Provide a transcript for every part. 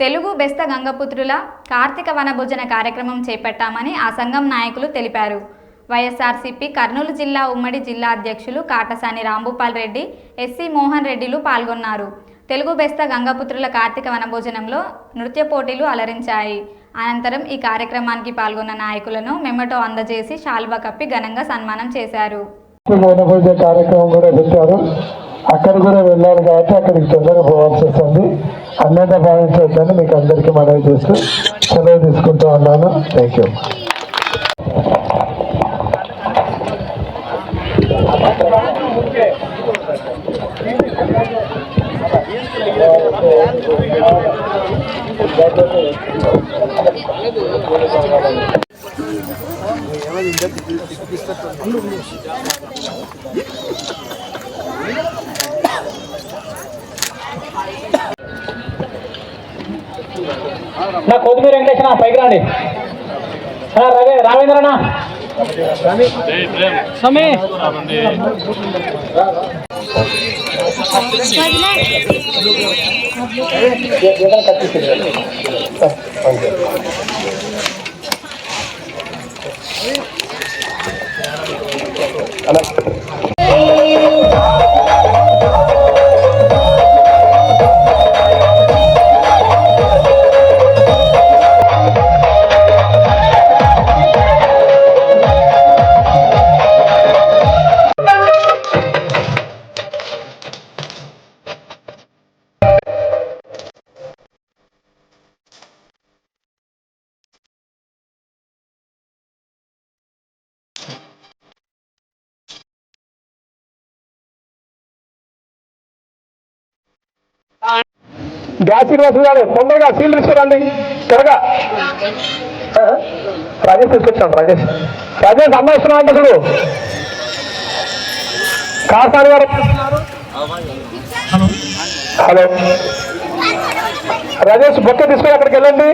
తెలుగు బెస్త గంగపుత్రుల కార్తీక వనభోజన కార్యక్రమం చేపట్టామని ఆ సంఘం నాయకులు తెలిపారు. వైఎస్ఆర్సీపీ కర్నూలు జిల్లా ఉమ్మడి జిల్లా అధ్యక్షులు కాటసాని రాంభూపాల్ రెడ్డి, ఎస్సీ మోహన్ రెడ్డిలు పాల్గొన్నారు. తెలుగు బెస్త గంగపుత్రుల కార్తీక వనభోజనంలో నృత్య పోటీలు అలరించాయి. అనంతరం ఈ కార్యక్రమానికి పాల్గొన్న నాయకులను మెమటో అందజేసి శాల్వా కప్పి ఘనంగా సన్మానం చేశారు. కార్యక్రమం కూడా పెట్టారు. అక్కడ కూడా వెళ్ళాలి కాబట్టి అక్కడికి తొందరగా పోవాల్సి వస్తుంది. అన్నంత భావించవద్దని మీకు అందరికీ మనవి చేస్తూ సెలవు తీసుకుంటూ ఉన్నాను. Thank you. నా కొద్దిమీర వెంకటేశ్వర పైకి రండి. రవి రావేంద్రనా స్వామి గ్యాస్ శ్రీనివాసులు గారు తొందరగా సీల్ తీసుకురండి. త్వరగా రాజేష్ తీసుకొచ్చాను. రాజేష్ అమ్మ ఇస్తున్నా అంటే చూడు. కాసాని గారు హలో రాజేష్ బొక్క తీసుకొని అక్కడికి వెళ్ళండి.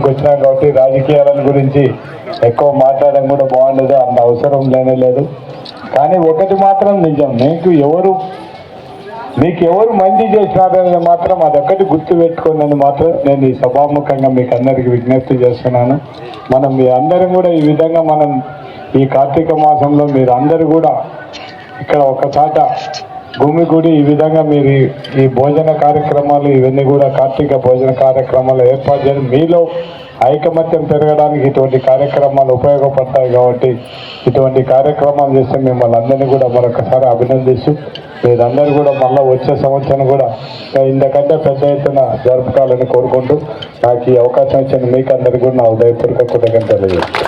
వచ్చినా కాబట్టి రాజకీయాల గురించి ఎక్కువ మాట్లాడడం కూడా బాగుండదు, అంత అవసరం లేదు. కానీ ఒకటి మాత్రం నిజం, మీకు ఎవరు మంచి చేసినారని మాత్రం అదొక్కటి గుర్తు పెట్టుకోండి మాత్రం నేను ఈ సభాముఖంగా మీకు అందరికీ విజ్ఞప్తి చేస్తున్నాను. మనం మీ అందరం కూడా ఈ విధంగా మనం ఈ కార్తీక మాసంలో మీరు అందరూ కూడా ఇక్కడ ఒకసాట గుమిగూడి ఈ విధంగా మీరు ఈ భోజన కార్యక్రమాలు ఇవన్నీ కూడా కార్తీక భోజన కార్యక్రమాలు ఏర్పాటు చేయడం మీలో ఐకమత్యం పెరగడానికి ఇటువంటి కార్యక్రమాలు ఉపయోగపడతాయి. కాబట్టి ఇటువంటి కార్యక్రమాలు చేస్తే మిమ్మల్ని అందరినీ కూడా మరొకసారి అభినందిస్తూ మీరందరూ కూడా మళ్ళీ వచ్చే సంవత్సరం కూడా ఇంతకంటే పెద్ద ఎత్తున జరుపుకోవాలని కోరుకుంటూ నాకు ఈ అవకాశం ఇచ్చిన మీకు అందరికీ కూడా నా హృదయపూర్వక కృతజ్ఞతలు తెలియజేస్తాను.